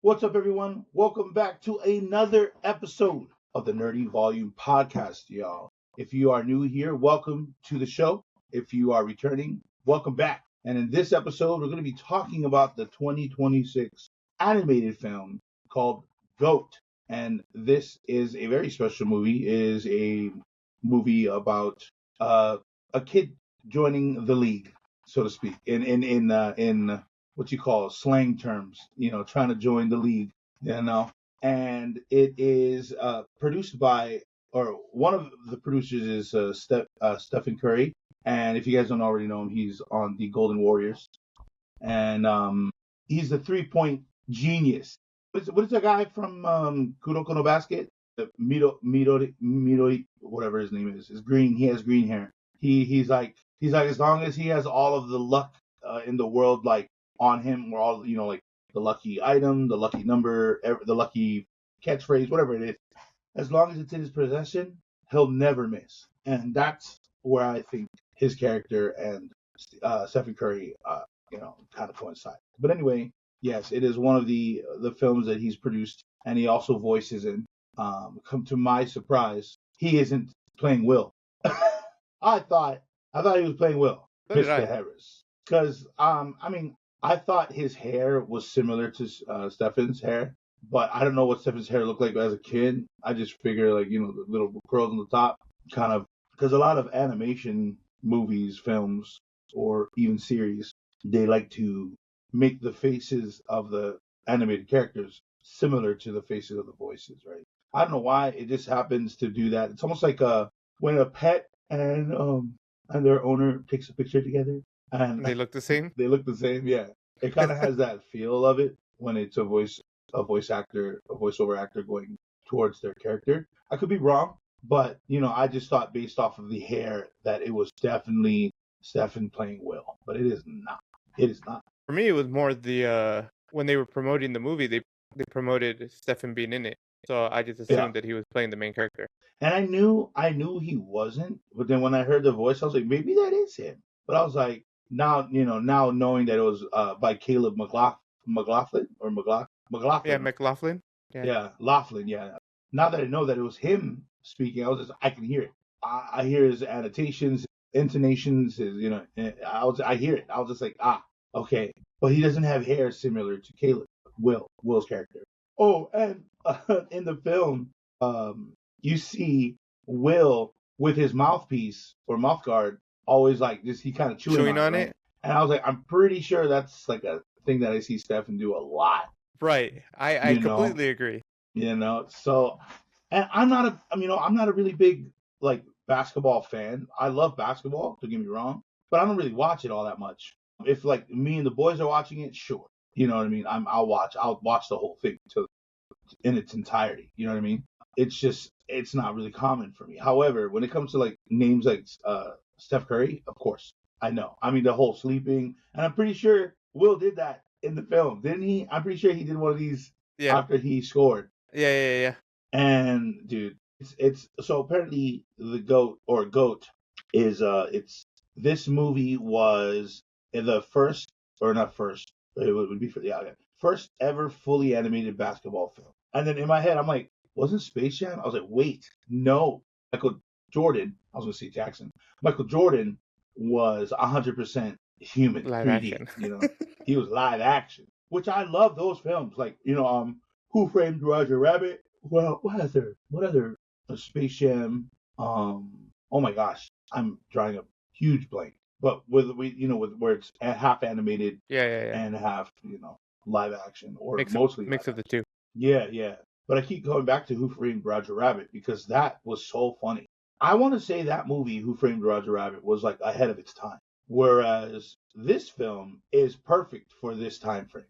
What's up, everyone? Welcome back to another episode of the Nerdy Volume Podcast, y'all. If you are new here, welcome to the show. If you are returning, welcome back. And in this episode, we're going to be talking about the 2026 animated film called G.O.A.T. And this is a very special movie. It is a movie about a kid joining the league, so to speak, in what you call slang terms, trying to join the league, and it is produced by, or one of the producers is Stephen Curry, and if you guys don't already know him, he's on the Golden Warriors, and he's the 3-point genius. What is that guy from Kuroko no Basket? Midori, whatever his name is green. He has green hair. He's like, as long as he has all of the luck in the world, like on him, or all, like the lucky item, the lucky number, the lucky catchphrase, whatever it is, as long as it's in his possession, he'll never miss. And that's where I think his character and Stephen Curry, kind of coincide. But anyway, yes, it is one of the films that he's produced, and he also voices in. Come to my surprise, he isn't playing Will. I thought he was playing Will, So did Mr. I. Harris, because I thought his hair was similar to Stefan's hair, but I don't know what Stefan's hair looked like as a kid. I just figure, like, the little curls on the top, kind of, because a lot of animation movies, films, or even series, they like to make the faces of the animated characters similar to the faces of the voices, right? I don't know why, it just happens to do that. It's almost like when a pet and their owner takes a picture together, and They look the same. they look the same. Yeah, it kind of has that feel of it when it's a voiceover actor going towards their character. I could be wrong, but I just thought, based off of the hair, that it was definitely Stefan playing Will, but it is not. It is not. For me, it was more the when they were promoting the movie, they promoted Stefan being in it, so I just Yeah, assumed that he was playing the main character. and I knew he wasn't, but then when I heard the voice, I was like, maybe that is him. But I was like, now knowing that it was by Caleb McLaughlin or Yeah, McLaughlin. McLaughlin. Yeah, Yeah, Laughlin. Yeah. Now that I know that it was him speaking, I can hear it. I hear his annotations, intonations, I hear it. I was just like, okay. But he doesn't have hair similar to Will's character. Oh, and in the film, you see Will with his mouthpiece or mouth guard, always like this. He kind of chewing chewing on it, on right? it. And I was like, I'm pretty sure that's like a thing that I see Stefan do a lot. Right. I You know, completely agree. So, and I'm not a really big like basketball fan. I love basketball, don't get me wrong, but I don't really watch it all that much. If like me and the boys are watching it, sure, you know what I mean. I'll watch the whole thing in its entirety. You know what I mean? It's not really common for me. However, when it comes to like names like Steph Curry, of course I know. I mean, the whole sleeping, and I'm pretty sure Will did that in the film, didn't he? I'm pretty sure he did one of these Yeah. after he scored. Yeah. And dude, it's so apparently the GOAT is it's this movie was the first, or not first, it would be for, yeah, okay, first ever fully animated basketball film. And then in my head I'm like, wasn't Space Jam? I was like, wait, no. Michael Jordan, I was gonna say Jackson. Michael Jordan was 100% human, Live 3D, action. he was live action, which I love those films, like, Who Framed Roger Rabbit? Well, what other Space Jam? Oh my gosh, I'm drawing a huge blank. But with where it's half animated Yeah. and half, live action, or Mix mostly live mix of the action. two. Yeah. But I keep going back to Who Framed Roger Rabbit because that was so funny. I want to say that movie, Who Framed Roger Rabbit, was like ahead of its time. Whereas this film is perfect for this time frame,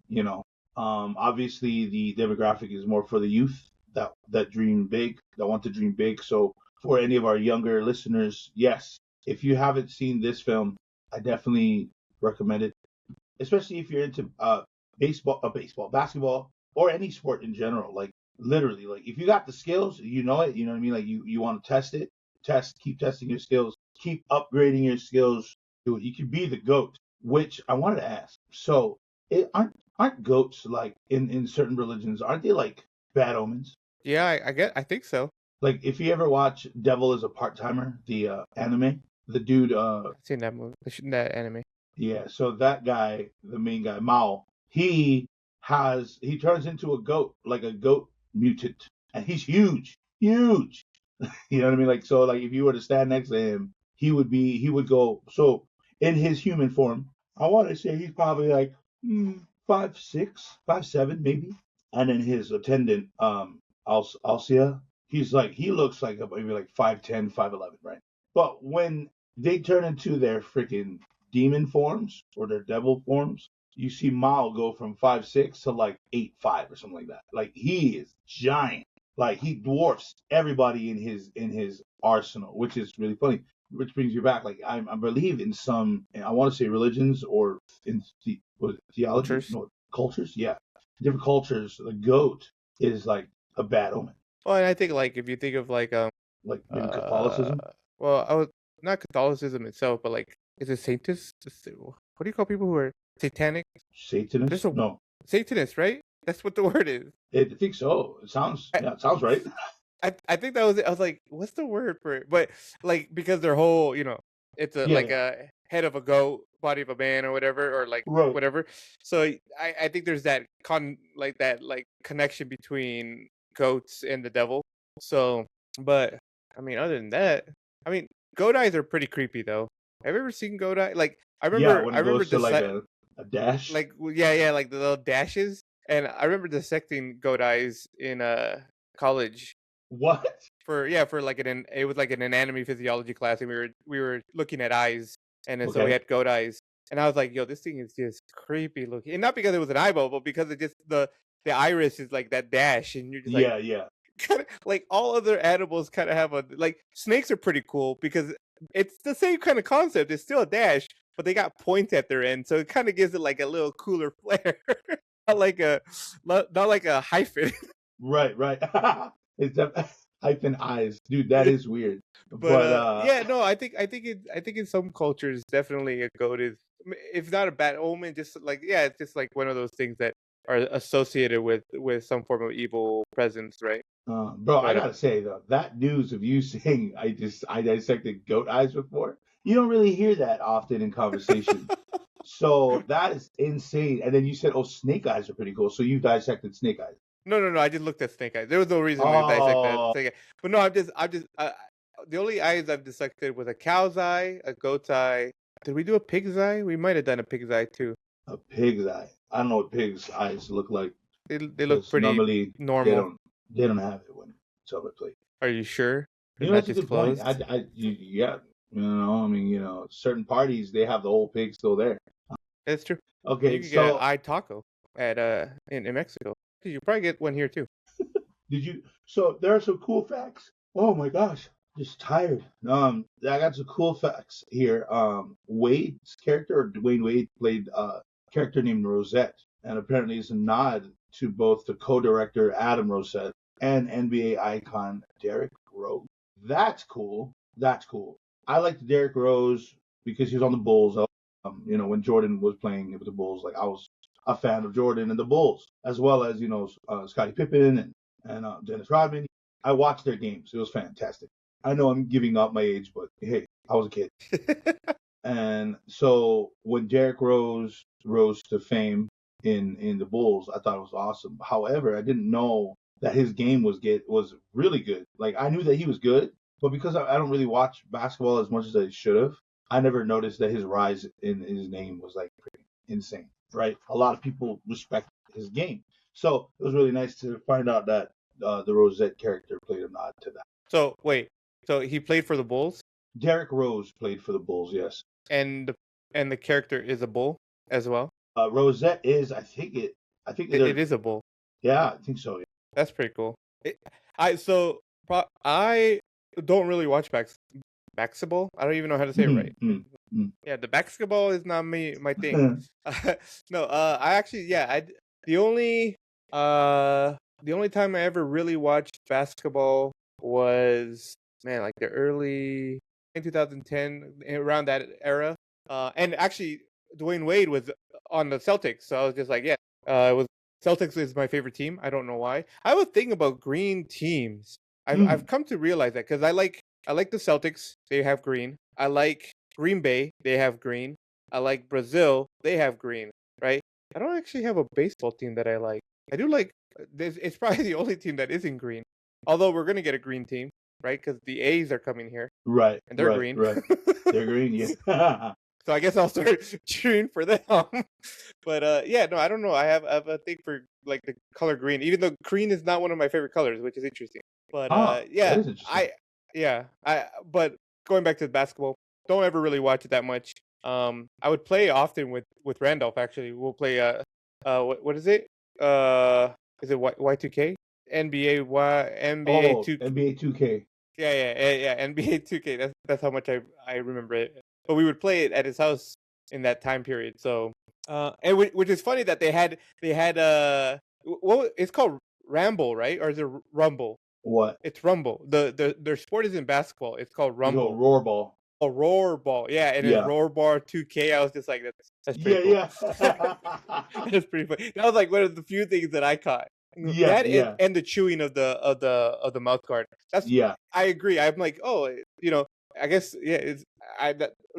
obviously the demographic is more for the youth that dream big, that want to dream big. So for any of our younger listeners, yes, if you haven't seen this film, I definitely recommend it, especially if you're into basketball, or any sport in general. Like, literally, like, if you got the skills, you know what I mean. Like, you want to keep testing your skills, keep upgrading your skills. Do it. You can be the GOAT. Which I wanted to ask. So, aren't goats like in certain religions? Aren't they like bad omens? Yeah, I think so. Like if you ever watch Devil is a Part Timer, the anime, the dude, I've seen that movie, that anime. yeah. So that guy, the main guy, Mao, he turns into a goat, like a goat mutant, and he's huge, huge. You know what I mean? Like so, like if you were to stand next to him, he would go. So in his human form, I want to say he's probably like 5'6", 5'7", maybe. And then his attendant, Alcia, he looks like maybe like 5'10", 5'11", right? But when they turn into their freaking demon forms or their devil forms, you see Mao go from 5'6" to like 8'5" or something like that. Like he is giant. Like he dwarfs everybody in his arsenal, which is really funny. Which brings you back. Like I believe in some, I want to say religions or in theology, Cultures. no cultures. Yeah, different cultures. The goat is like a bad omen. Well, and I think like if you think of Like maybe uh Catholicism, well, I was not Catholicism itself, but like is it Satanist? What do you call people who are satanic? There's Satanist. a No, Satanist, right? That's what the word is. I think so. It sounds I, yeah, it sounds right. I think that was it. I was like, what's the word for it? But like because their whole, it's a Yeah, like yeah. a head of a goat, body of a man or whatever, or like Right. whatever. So I think there's that connection between goats and the devil. So, but I mean, other than that, I mean, goat eyes are pretty creepy though. Have you ever seen goat eye? Like Yeah, when I it remember goes to like the a dash. like yeah, like the little dashes. And I remember dissecting goat eyes in college What? for like it was like an anatomy physiology class, and we were looking at eyes, and then so we Okay. had goat eyes, and I was like, yo, this thing is just creepy looking, and not because it was an eyeball, but because it just the iris is like that dash, and you're just like, Yeah, yeah. kind of like all other animals kind of have a like snakes are pretty cool because it's the same kind of concept. It's still a dash, but they got points at their end, so it kind of gives it like a little cooler flair. not like a not like a hyphen. Right, right. It's hyphen eyes, dude. That is weird. But But yeah, no, I think in some cultures definitely a goat is if not a bad omen, just like yeah, it's just like one of those things that are associated with some form of evil presence, right? bro, I But gotta say though, that news of you saying I dissected goat eyes before, you don't really hear that often in conversation. So that is insane. And then you said, oh, snake eyes are pretty cool. So you dissected snake eyes. no, I just looked at snake eyes. There was no reason to dissect that Oh, snake eye. But no, I'm just the only eyes I've dissected was a cow's eye, a goat's eye. Did we do a pig's eye? We might have done a pig's eye too. a pig's eye. I don't know what pig's eyes look like They look because pretty normally they normal. don't they don't have it when it's on the plate. Are you sure they're You know, not that's a just good point. closed? Yeah, I mean, certain parties they have the whole pig still there. That's true. You Okay, could get an so eye taco at in Mexico. You probably get one here too. did you? So there are some cool facts. Oh my gosh, just tired. I got some cool facts here. Wade's character, or Dwayne Wade, played a character named Rosette, and apparently it's a nod to both the co-director Adam Rosette and NBA icon Derrick Rose. That's cool. That's cool. I liked Derrick Rose because he was on the Bulls. When Jordan was playing with the Bulls, like I was a fan of Jordan and the Bulls, as well as Scottie Pippen and Dennis Rodman. I watched their games. It was fantastic. I know I'm giving up my age, but hey, I was a kid. And so when Derrick Rose rose to fame in the Bulls, I thought it was awesome. However, I didn't know that his game was really good. Like I knew that he was good, but because I don't really watch basketball as much as I should have, I never noticed that his rise in his name was like pretty insane. Right? A lot of people respect his game, so it was really nice to find out that the Rosette character played a nod to that. So wait, so he played for the Bulls, Derrick Rose played for the Bulls, yes. and the character is a bull as well. Rosette is, I think It they're, is a bull. yeah, I think so. Yeah. That's pretty cool. I don't really watch basketball. I don't even know how to say it right. Yeah, the basketball is not my thing. No, I actually the only the only time I ever really watched basketball was like the early in 2010 around that era. And actually Dwayne Wade was on the Celtics, so I was just like, yeah, It was Celtics is my favorite team. I don't know why. I have a thing about green teams. I've come to realize that because I like the Celtics. They have green. I like Green Bay. They have green. I like Brazil. They have green. Right. I don't actually have a baseball team that I like. I do like. It's probably the only team that isn't green. Although we're gonna get a green team, right? Because the A's are coming here. Right. And they're green. Right. They're green. Yeah. So I guess I'll start cheering for them. But yeah, no, I don't know. I have a thing for like the color green, even though green is not one of my favorite colors, which is interesting. But That yeah, is interesting. but going back to the basketball, don't ever really watch it that much. I would play often with Randolph. Actually, we'll play. What is it? Is it Y2K? NBA 2. NBA 2K. Yeah. NBA 2K. That's how much I remember it. But we would play it at his house in that time period. So, and which is funny that they had what it's called Ramble, right? Or is it Rumble? What? It's Rumble. Their sport is in basketball. It's called Rumble. It's called Roarball. Oh, Roarball. Yeah, and Yeah. it's Roarball 2K. I was just like, that's pretty cool. Yeah. That's pretty funny. That was like one of the few things that I caught. Yeah. And the chewing of the mouth guard. I agree. I'm like, oh, I guess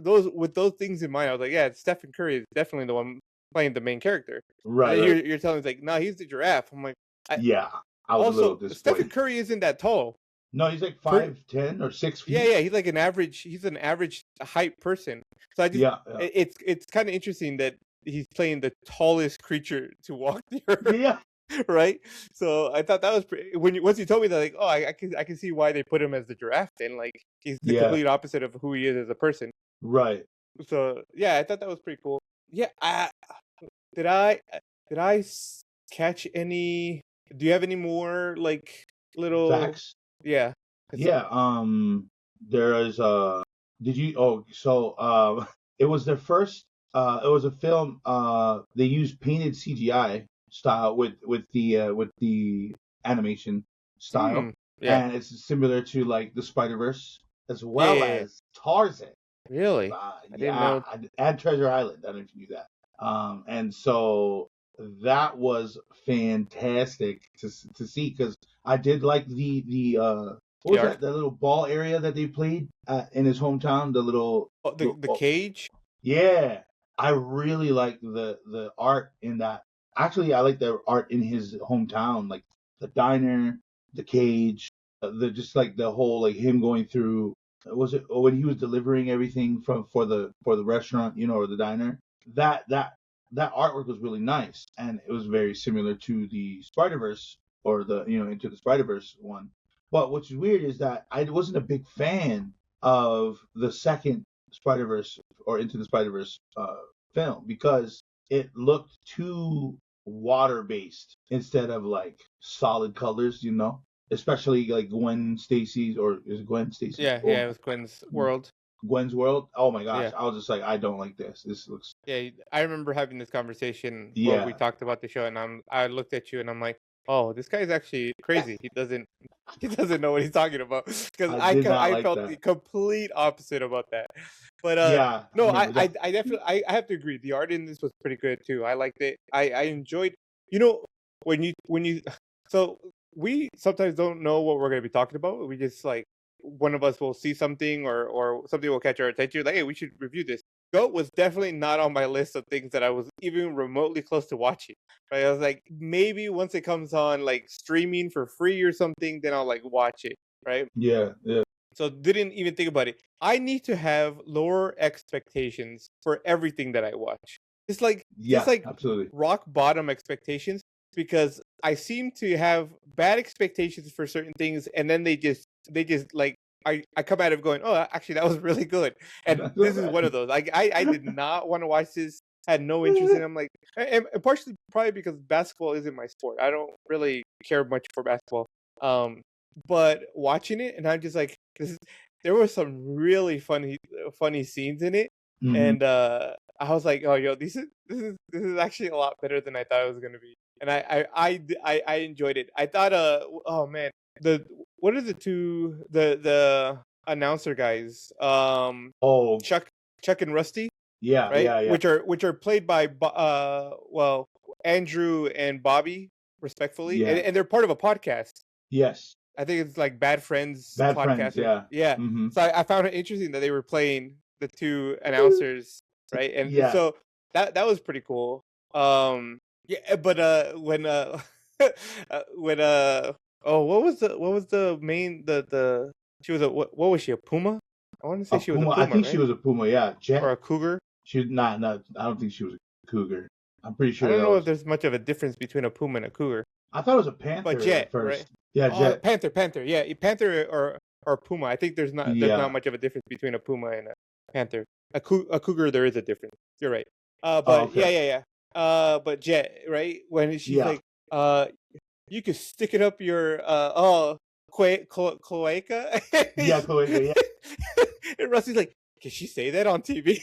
those things in mind. I was like, yeah, Stephen Curry is definitely the one playing the main character. Right. You're telling me like, no, he's the giraffe. I'm like, yeah. I was a little disappointed. Stephen Curry isn't that tall. No, he's like 5'10" or 6 feet. Yeah, he's like an average. He's an average height person. So I just it's kind of interesting that he's playing the tallest creature to walk the earth. Yeah. Right. So I thought that was pretty. Once you told me that, like, oh, I can see why they put him as the giraffe. Then, like, he's the complete opposite of who he is as a person. Right. So yeah, I thought that was pretty cool. Yeah. Did I catch any? Do you have any more like little facts? Yeah. Yeah. There is Did you? Oh, so it was their first. It was a film. They used painted CGI style with the animation style, and it's similar to like the Spider-Verse as well as Tarzan. Really? I didn't know. And Treasure Island. I don't know if you knew that. And so that was fantastic to see because I did like the what was that? The little ball area that they played in his hometown. The little the cage. Yeah, I really like the art in that. Actually, I like the art in his hometown, like the diner, the cage, just like the whole like him going through. Was it when he was delivering everything for the restaurant, or the diner? That artwork was really nice, and it was very similar to the Spider-Verse or the Into the Spider-Verse one. But what's weird is that I wasn't a big fan of the second Spider-Verse or Into the Spider-Verse film because it looked too water-based instead of like solid colors, especially like Gwen Stacy's, or is it Gwen Stacy? Yeah, it was Gwen's World. Gwen's World. Oh my gosh, I was just like, I don't like this. This looks. Yeah, I remember having this conversation where we talked about the show, and I looked at you and I'm like, oh, this guy's actually crazy. He doesn't know what he's talking about because I felt the complete opposite about that. But no, I definitely I have to agree. The art in this was pretty good too. I liked it. I enjoyed. When you so we sometimes don't know what we're going to be talking about. We just like one of us will see something or something will catch our attention. Like, hey, we should review this. G.O.A.T was definitely not on my list of things that I was even remotely close to watching. Right? I was like, maybe once it comes on like streaming for free or something, then I'll like watch it. Right? Yeah. So didn't even think about it. I need to have lower expectations for everything that I watch. It's like absolutely. Rock bottom expectations, because I seem to have bad expectations for certain things, and then they just like I come out of going, oh, actually that was really good, and this is one of those. I did not want to watch this, had no interest in it. I'm like, and partially probably because basketball isn't my sport. I don't really care much for basketball. But watching it, and I'm just like, there were some really funny scenes in it, and I was like, oh, yo, this is actually a lot better than I thought it was gonna be, and I enjoyed it. I thought, oh man, what are the two the announcer guys, Chuck and Rusty, yeah, right? yeah. Which are played by Andrew and Bobby, respectfully, Yeah. and they're part of a podcast. Yes. I think it's like Bad Friends Bad podcast. Friends. Yeah. Yeah. Mm-hmm. So I found it interesting that they were playing the two announcers, right? And Yeah. so that was pretty cool. Yeah, but when what was the main the she was what was she, a puma? I want to say A she was a puma. I puma, think she right? was a puma. Yeah. Or Jet. a cougar. She not. I don't think she was a cougar. I'm pretty I sure don't that know if was. there's much of a difference between a puma and a cougar. I thought it was a But panther at Jet, right? first. Yeah, Oh, Jet. Panther, yeah, Panther or puma. I think there's not Yeah. much of a difference between a puma and a panther. A cougar, there is a difference. You're right. Oh, But okay. yeah. But Jet, right? When she's Yeah. like, you could stick it up your cloaca. Yeah, Cloaca. Yeah. And Rusty's like, can she say that on TV?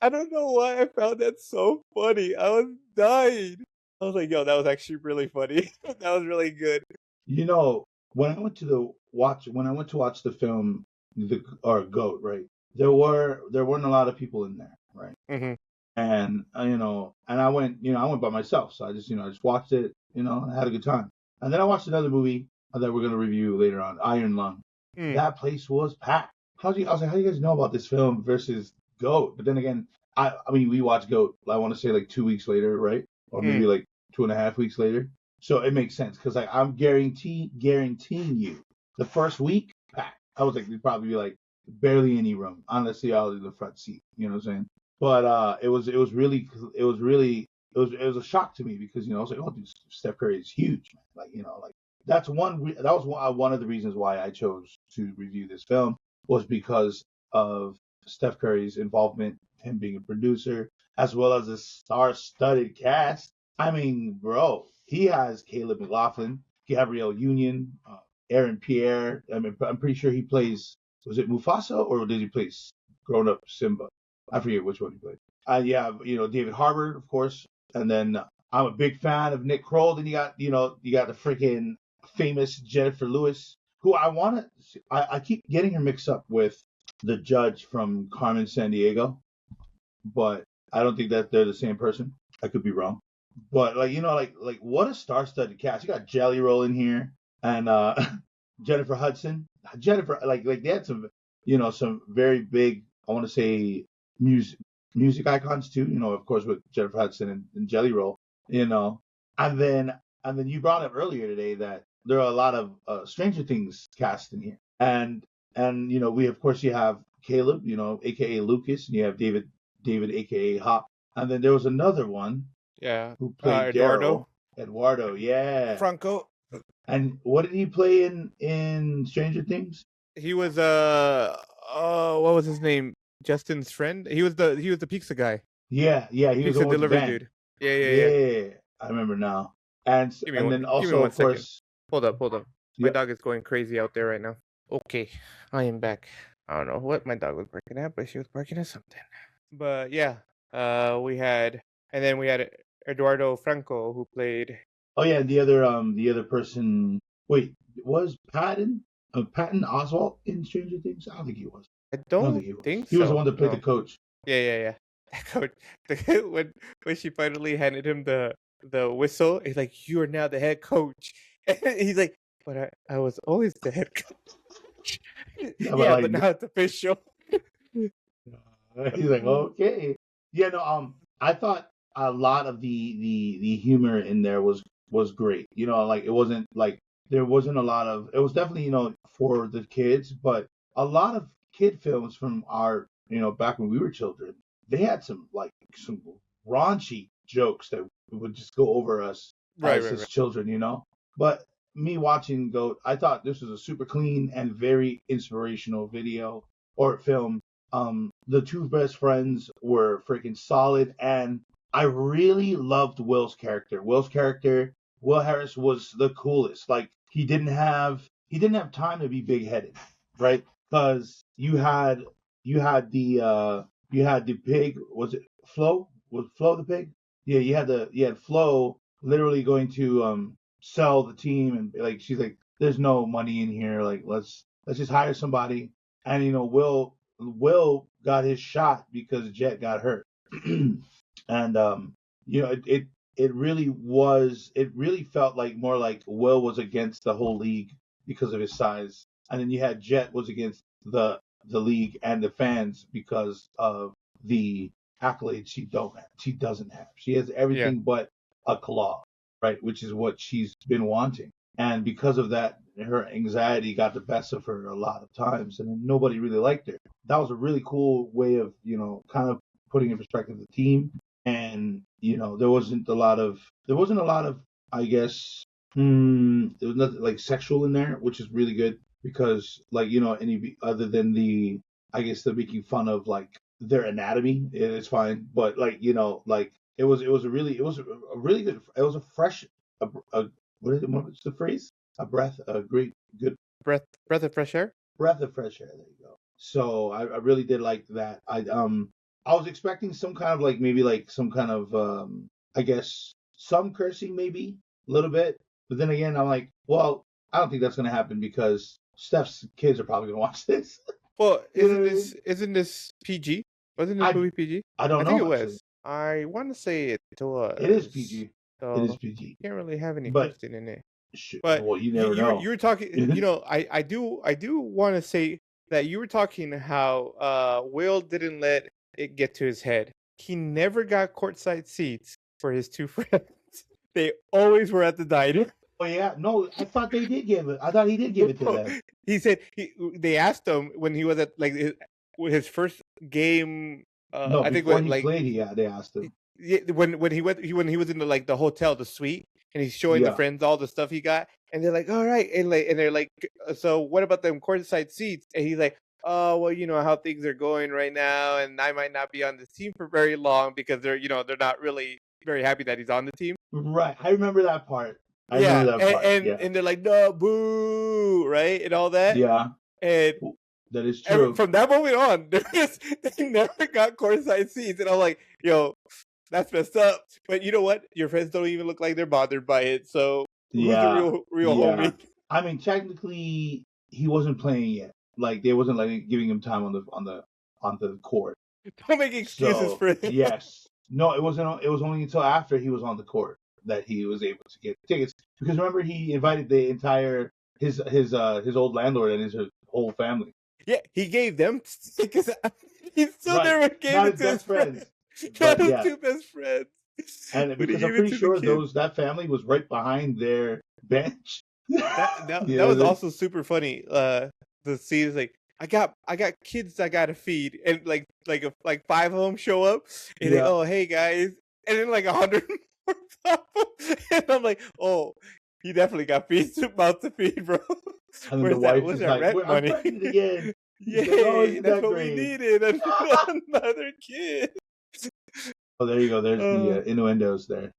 I don't know why I found that so funny. I was dying. I was like, yo, that was actually really funny. That was really good. You know, when I went to watch the film, G.O.A.T, right? There weren't a lot of people in there, right? Mm-hmm. And and I went by myself, so I just watched it, and had a good time. And then I watched another movie that we're gonna review later on, Iron Lung. That place was packed. I was like, how do you guys know about this film versus G.O.A.T? But then again, I mean, we watched G.O.A.T, I want to say like 2 weeks later, right? Or maybe like 2.5 weeks later. So it makes sense because like I'm guaranteeing you, the first week packed. I was like, there'd probably be like barely any room. Honestly, I was in the front seat. You know what I'm saying? But it was a shock to me because I was like, oh, dude, Steph Curry is huge, man. Like that was one of the reasons why I chose to review this film, was because of Steph Curry's involvement, him being a producer, as well as a star-studded cast. I mean, bro, he has Caleb McLaughlin, Gabrielle Union, Aaron Pierre. I mean, I'm pretty sure he plays. Was it Mufasa or did he play grown-up Simba? I forget which one he played. You have David Harbour, of course, and then I'm a big fan of Nick Kroll. Then you got the freaking famous Jennifer Lewis, who I keep getting her mixed up with the judge from Carmen Sandiego, but I don't think that they're the same person. I could be wrong. But like what a star-studded cast. You got Jelly Roll in here and Jennifer Hudson. Jennifer, like they had some very big, I want to say, music icons too. Of course, with Jennifer Hudson and Jelly Roll. And then you brought up earlier today that there are a lot of Stranger Things cast in here, and we of course you have Caleb, aka Lucas, and you have David, aka Hop, and then there was another one. Yeah. Who played Eduardo. Eduardo, yeah. Franco. And what did he play in Stranger Things? He was what was his name? Justin's friend. He was the pizza guy. Yeah, he was Pizza the one with the delivery van. dude. Yeah. I remember now. And then also, give me 1 of course. Second. Hold up. My Yeah. dog is going crazy out there right now. Okay, I am back. I don't know what my dog was barking at, but she was barking at something. But yeah, we had Eduardo Franco, who played. Oh yeah, the other person. Wait, was Patton Oswalt in Stranger Things? I don't think he was. I don't think so. He was the one that played the coach. Yeah. Coach, when she finally handed him the whistle, he's like, "You are now the head coach." And he's like, "But I was always the head coach." Yeah, but now it's official. He's like, okay. Yeah, no, I thought a lot of the humor in there was great. Like it wasn't like there wasn't a lot of, it was definitely, for the kids, but a lot of kid films from our, back when we were children, they had some raunchy jokes that would just go over us as children, But me watching G.O.A.T, I thought this was a super clean and very inspirational video or film. The two best friends were freaking solid, and I really loved Will's character. Will Harris, was the coolest. Like he didn't have time to be big headed, right? Because you had the pig. Was it Flo? Was Flo the pig? Yeah, you had Flo literally going to sell the team, and like she's like, there's no money in here. Like let's just hire somebody. And Will got his shot because Jet got hurt. And it really felt like more like Will was against the whole league because of his size, and then you had Jet was against the league and the fans because of the accolades she doesn't have. She has Yeah. everything but a claw, right? Which is what she's been wanting. And because of that, her anxiety got the best of her a lot of times, and nobody really liked her. That was a really cool way of, kind of putting in perspective the team. And there wasn't a lot of, I guess, there was nothing like sexual in there, which is really good because, like, any other than I guess they're making fun of like their anatomy, it's fine. But like, like it was a really good, it was a fresh, a what's the phrase? A breath, a great, good Breath of fresh air. breath of fresh air. There you go. So I really did like that. I was expecting some kind of like maybe like some kind of I guess some cursing maybe a little bit, but then again I'm like, well, I don't think that's gonna happen because Steph's kids are probably gonna watch this. Well, You know what I mean? isn't this PG? Wasn't this I movie PG? I don't I think it know actually. was. I want to say it It is was. PG. It is So PG. can't really have any But cursing in it. But well, you never know. you were talking. I do want to say that you were talking how Will didn't let it get to his head. He never got courtside seats for his two friends. They always were at the diner. Oh yeah, no, I thought they did give it. I thought he did give it to them. He said they asked him when he was at like his first game. No, I think before what he like played, they asked him. yeah, when he was in the hotel, the suite, and he's showing the Yeah. friends all the stuff he got, and they're like, all right, and they're like, so what about them courtside seats? And he's like, oh well, you know how things are going right now, and I might not be on this team for very long because they're not really very happy that he's on the team. Right. I remember that part. I Yeah, remember that part. Yeah. and they're like, no, boo, right, and all that, Yeah. and That is true. from that moment on, they never got courtside seats, and I'm like, yo, that's messed up. But you know what? Your friends don't even look like they're bothered by it. So who's the Yeah. real Yeah. homie? I mean, technically, he wasn't playing yet. Like they wasn't like giving him time on the court. Don't make excuses So for him. yes, no, it wasn't. It was only until after he was on the court that he was able to get tickets. Because remember, he invited the entire his old landlord and his whole family. Yeah, he gave them because he still Right. never gave Not it his to his best friends. friends. Not But his yeah, two best friends. and But he because I'm gave it pretty to the sure kid. that family was right behind their bench. That You know was what I mean? also super funny. The scene is like, I got kids I gotta feed, and like five of them show up, and they, Yeah. oh hey guys, and then like 100 more pop up, and I'm like, oh, he definitely got feeds about to feed, bro. And then the wife Where's is that like, rent I'm money? pregnant again. He's like, oh, Yay, isn't that's that what we great? needed. Another kid. Oh, there you go. There's the Uh, innuendos there.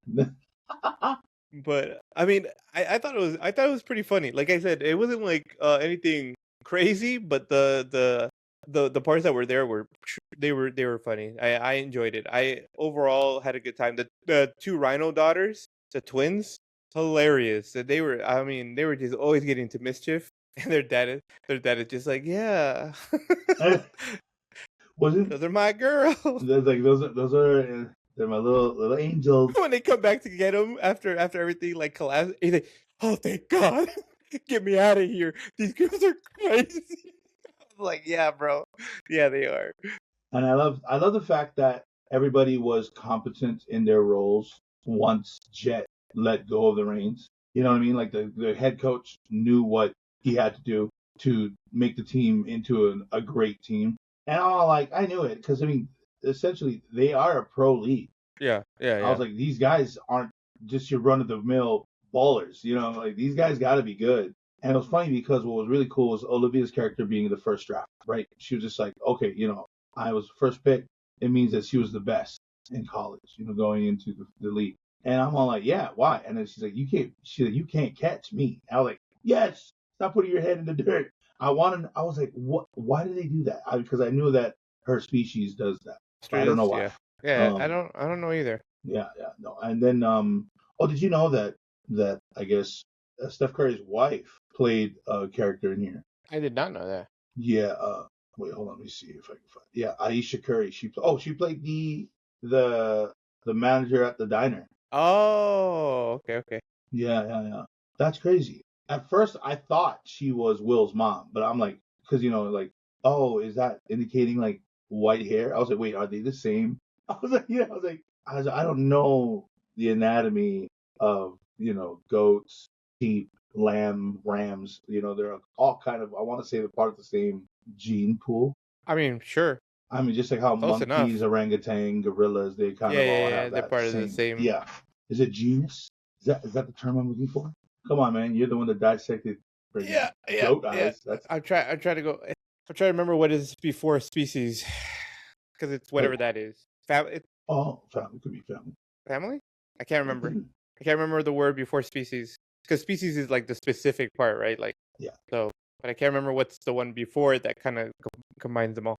but I mean, I thought it was pretty funny. Like I said, it wasn't like anything crazy, but the parts that were there they were funny. I enjoyed it. I overall had a good time. The two Rhino daughters, the twins, hilarious. That they were just always getting into mischief, and their dad is just like, yeah, Wasn't those are my girls. there's like those are they're my little angels. When they come back to get him after everything like collapsed, he's like, "Oh, thank God, get me out of here! These girls are crazy." I'm like, "Yeah, bro, yeah, they are." And I love the fact that everybody was competent in their roles once Jet let go of the reins. You know what I mean? Like the head coach knew what he had to do to make the team into a great team. And I knew it because I mean, essentially they are a pro league. Yeah, yeah, I was yeah. like, these guys aren't just your run of the mill ballers. You know, like these guys got to be good. And it was funny because what was really cool was Olivia's character being the first draft, right? She was just like, okay, I was first pick. It means that she was the best in college, going into the league. And I'm all like, yeah, why? And then she's like, you can't catch me. I was like, yes, stop putting your head in the dirt. I was like, what? Why did they do that? Because I knew that her species does that. I don't know why. Yeah, yeah. Um, I don't know either. yeah, no. And then, oh, did you know that I guess Steph Curry's wife played a character in here? I did not know that. Yeah. Wait, hold on. Let me see if I can find. Yeah, Aisha Curry. She played the the manager at the diner. Oh, okay. Yeah. That's crazy. At first, I thought she was Will's mom, but I'm like, because like, oh, is that indicating like white hair? I was like, wait, are they the same? I was like, yeah. I don't know the anatomy of goats, sheep, lamb, rams. They're all kind of. I want to say they're part of the same gene pool. I mean, sure. I mean, just like how Close monkeys, enough. orangutan, gorillas, they kind of all Yeah. have They're that part of the same. same. Yeah. Is it genus? Is that the term I'm looking for? Come on, man. You're the one that dissected friggin' goat Yeah. eyes. That's I'm trying to go. I'm trying to remember what is before species, because it's like, whatever that is. It's oh, family could be family. family. I can't remember. I can't remember the word before species, because species is like the specific part, right? Like Yeah. so, but I can't remember what's the one before it that kind of combines them all.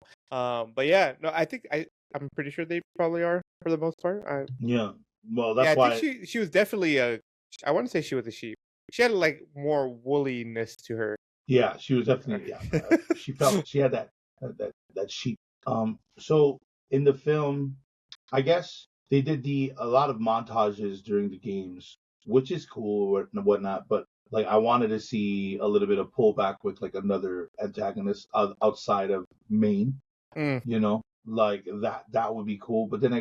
But yeah, no, I think I'm pretty sure they probably are for the most part. Yeah. Well, Yeah, that's I think why. she was definitely a. I want to say she was a sheep. She had like more woolliness to her. Yeah, she was definitely. Yeah, she had that sheep. So in the film, I guess they did a lot of montages during the games, which is cool and whatnot. But like, I wanted to see a little bit of pullback with like another antagonist outside of Maine. Mm. Like that would be cool. But then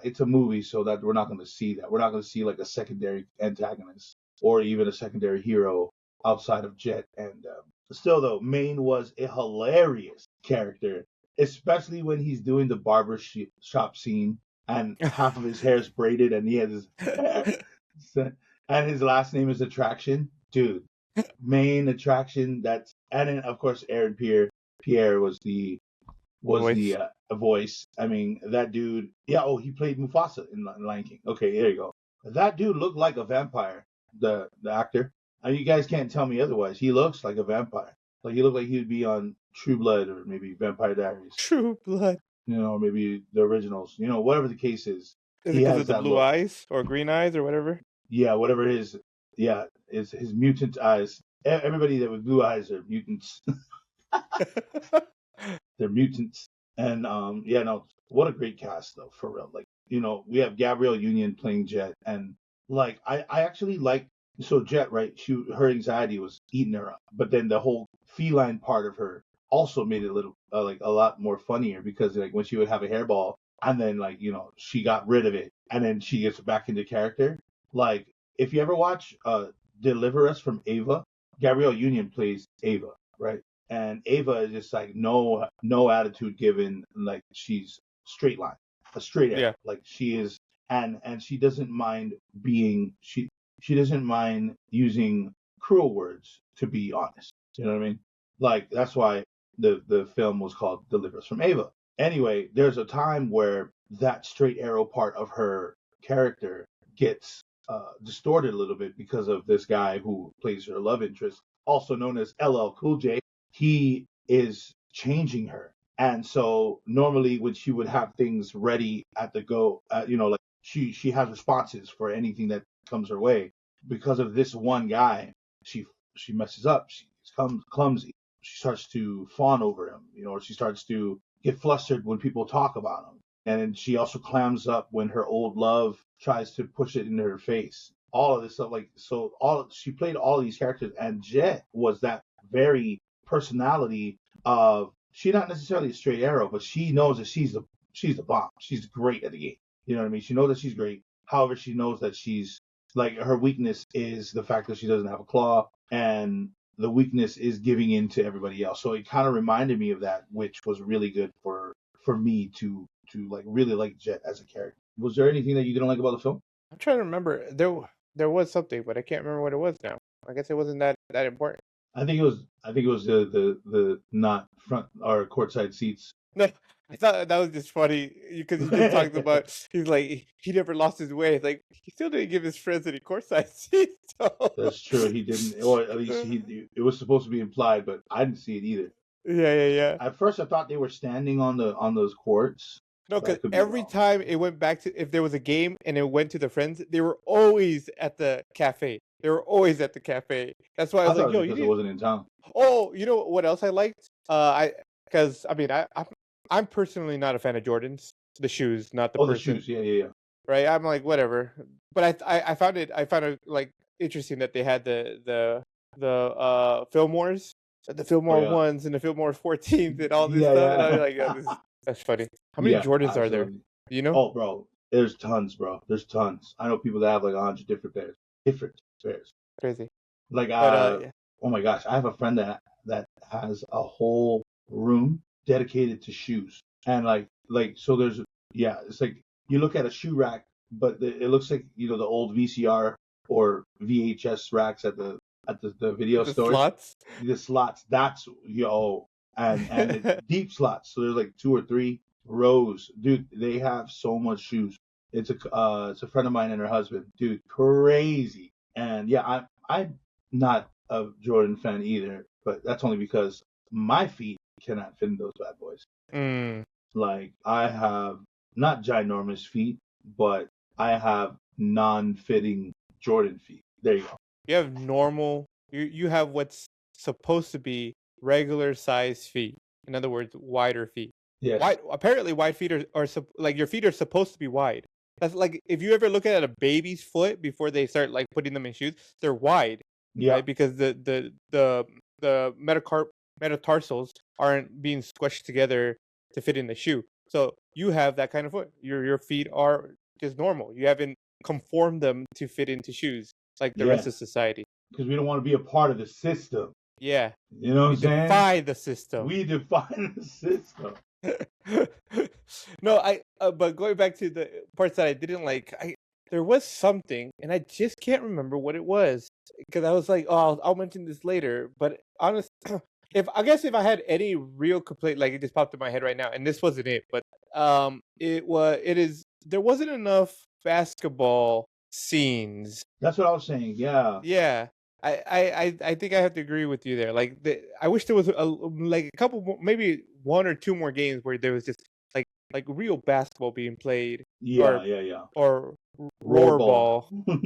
it's a movie, so that we're not going to see that. We're not going to see like a secondary antagonist or even a secondary hero outside of Jet. And still, though, Maine was a hilarious character, especially when he's doing the barber shop scene and half of his hair is braided and he has his and his last name is Attraction, dude. Main Attraction. And then of course Aaron Pierre was the Voice. voice. I mean, that dude. Yeah. Oh, he played Mufasa in Lion King. Okay, there you go. That dude looked like a vampire. The actor. You guys can't tell me otherwise. He looks like a vampire. Like he looked like he would be on True Blood or maybe Vampire Diaries. True Blood. Or maybe the originals. Whatever the case is, Is it he because has of the that blue look. eyes or green eyes or whatever? Yeah, whatever it is. Yeah, it's his mutant eyes. Everybody that with blue eyes are mutants. They're mutants. And yeah, no, what a great cast though, for real. Like, we have Gabrielle Union playing Jet, and like I actually like so Jet, right? Her anxiety was eating her up, but then the whole feline part of her also made it a little like a lot more funnier because like when she would have a hairball and then like she got rid of it and then she gets back into character. Like if you ever watch Deliver Us from Ava, Gabrielle Union plays Ava, right? And Ava is just like no attitude given, like she's straight line, a straight arrow, Yeah. like she is, and she doesn't mind she doesn't mind using cruel words to be honest. You know what I mean? Like that's why the film was called Deliver Us from Ava. Anyway, there's a time where that straight arrow part of her character gets distorted a little bit because of this guy who plays her love interest, also known as LL Cool J. He is changing her. And so normally when she would have things ready at the go, like she has responses for anything that comes her way. Because of this one guy, she she messes up. She becomes clumsy. She starts to fawn over him, or she starts to get flustered when people talk about him. And then she also clams up when her old love tries to push it into her face. All of this stuff, like so, all she played all of these characters, and Jet was that very personality of she's not necessarily a straight arrow, but she knows that she's the bomb. She's great at the game. You know what I mean? She knows that she's great. However, she knows that she's like her weakness is the fact that she doesn't have a claw, and the weakness is giving in to everybody else. So it kind of reminded me of that, which was really good for me to like really like Jet as a character. Was there anything that you didn't like about the film? I'm trying to remember. There was something, but I can't remember what it was now. I guess it wasn't that important. I think it was the not front or courtside seats. No, I thought that was just funny because he just talked about he's like he never lost his way. Like he still didn't give his friends any courtside seats. So. That's true. He didn't, or at least he. It was supposed to be implied, but I didn't see it either. Yeah. At first, I thought they were standing on those courts, No, but I because could be every wrong. time it went back to if there was a game and it went to the friends, they were always at the cafe. They were always at the cafe. That's why I I was thought like, it was "Yo, you because it did." wasn't in town. Oh, you know what else I liked? I because I mean I'm personally not a fan of Jordans, the shoes, not the Oh, the person. shoes. Yeah. right? I'm like, whatever. But I found it like interesting that they had the Fillmores, the Oh Fillmore yeah, ones and the Fillmore 14s and all this yeah, stuff, and I was like, yeah, that's funny. How many yeah, Jordans are there? absolutely. Do you know? Oh, bro, there's tons, bro. There's tons. I know people that have like 100 different pairs. Different pairs. Crazy. Like But yeah. oh my gosh, I have a friend that has a whole room dedicated to shoes, and like so there's yeah, it's like you look at a shoe rack, but it looks like the old VCR or VHS racks at the video The stores. slots. The slots, that's and it deep slots. So there's like 2 or 3 rows, dude. They have so much shoes. It's a friend of mine and her husband, dude, crazy. And yeah, I'm not a Jordan fan either, but that's only because my feet cannot fit in those bad boys. Mm. Like I have not ginormous feet, but I have non-fitting Jordan feet. There you go. You have normal. You have what's supposed to be regular size feet. In other words, wider feet. Yes. Wide. Apparently, wide feet like your feet are supposed to be wide. That's like if you ever look at a baby's foot before they start like putting them in shoes, they're wide, Yeah. right? Because the metatarsals aren't being squished together to fit in the shoe. So you have that kind of foot. Your feet are just normal. You haven't conformed them to fit into shoes like the Yeah. rest of society. Because we don't want to be a part of the system. Yeah, You know what we I'm saying? defy the system. We define the system. No, but going back to the parts that I didn't like, there was something, and I just can't remember what it was because I was like, oh, I'll mention this later. But honest, if I had any real complaint, like it just popped in my head right now, and this wasn't it, but it is there wasn't enough basketball scenes. That's what I was saying. Yeah. Yeah. I think I have to agree with you there. Like I wish there was like a couple more, maybe 1 or 2 more games where there was just like real basketball being played Yeah. or Yeah. Yeah. or Roar roar ball. ball.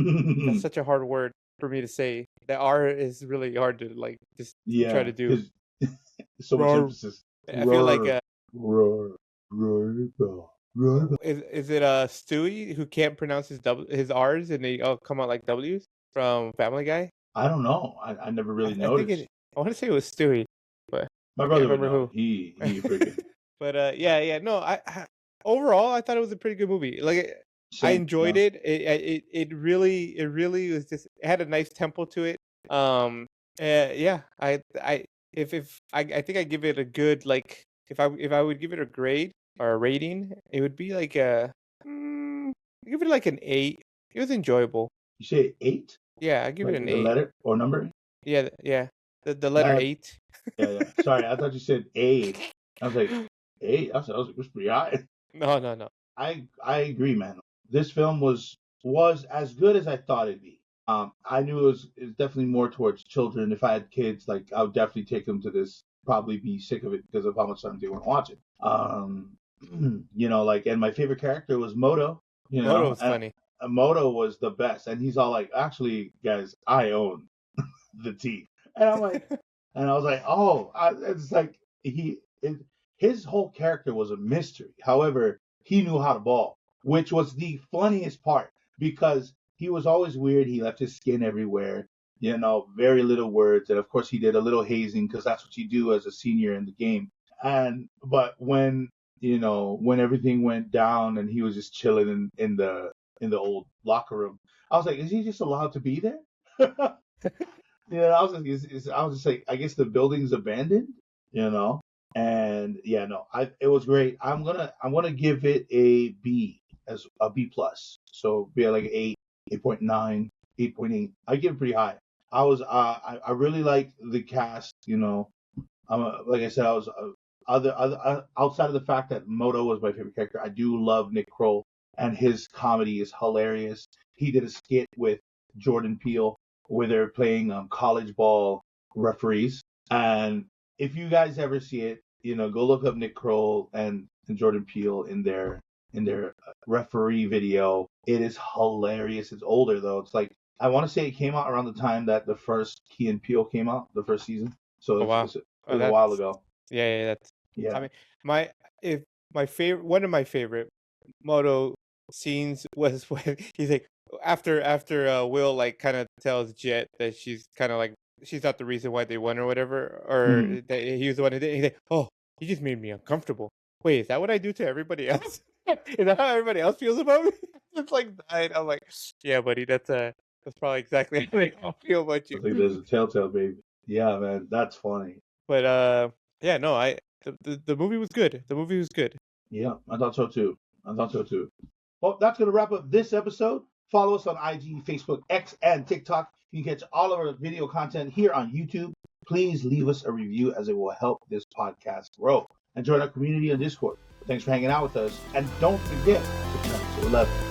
That's such a hard word for me to say. The R is really hard to like just try Yeah. to do. Because so much Roar. emphasis. I feel like Roar. Roar. Roar ball. Roar ball. is it Stewie who can't pronounce his R's and they all come out like W's from Family Guy? I don't know. I never really I think noticed. I want to say it was Stewie, but My I can't brother would remember know. who. He freaking But yeah, no, overall I thought it was a pretty good movie. Like I same. enjoyed Yeah. it. It really was just it had a nice tempo to it. Yeah, I if I think I give it a good like if I would give it a grade or a rating, it would be like give it like an 8. It was enjoyable. You say 8, Yeah, I give it like an the 8. letter or number? Yeah, yeah. The letter That 8. Yeah, yeah. Sorry, I thought you said 8. I was like 8. It was pretty high. No, no, no. I agree, man. This film was as good as I thought it'd be. I knew it was definitely more towards children. If I had kids, like I would definitely take them to this. Probably be sick of it because of how much time they want to watch it. Like, and my favorite character was Moto. Moto was And funny. Moto was the best, and he's all like, "Actually, guys, I own the team," and I'm like, and I was like, "Oh, it's like his whole character was a mystery. However, he knew how to ball, which was the funniest part because he was always weird. He left his skin everywhere, very little words. And of course, he did a little hazing because that's what you do as a senior in the game. But when everything went down and he was just chilling in the old locker room, I was like, is he just allowed to be there? I was just like, I guess the building's abandoned, you know. And yeah, no, it was great. I'm gonna give it a B, as a B plus. So be like 8, 8.9, 8.8. I give it pretty high. I really liked the cast. Like I said, I was outside of the fact that Moto was my favorite character. I do love Nick Kroll, and his comedy is hilarious. He did a skit with Jordan Peele where they're playing college ball referees. And if you guys ever see it, go look up Nick Kroll and Jordan Peele in their referee video. It is hilarious. It's older though. It's like I want to say it came out around the time that the first Key and Peele came out, the first season. So Oh wow. it Oh, was a while that's ago. yeah, yeah. That's I Yeah. mean, my if my favorite one of my favorite Moto scenes was when he's like after Will like kind of tells Jet that she's kind of like she's not the reason why they won or whatever, or that he was the one who did. He's like, oh, you just made me uncomfortable. Wait, is that what I do to everybody else? Is that how everybody else feels about me? It's like died. I'm like, yeah, buddy, that's probably exactly how they all feel about I you. think there's a telltale, baby. Yeah, man, that's funny. But yeah, no, the movie was good. The movie was good. Yeah, I thought so too. Well, that's going to wrap up this episode. Follow us on IG, Facebook, X, and TikTok. You can catch all of our video content here on YouTube. Please leave us a review as it will help this podcast grow. And join our community on Discord. Thanks for hanging out with us. And don't forget to turn to 11.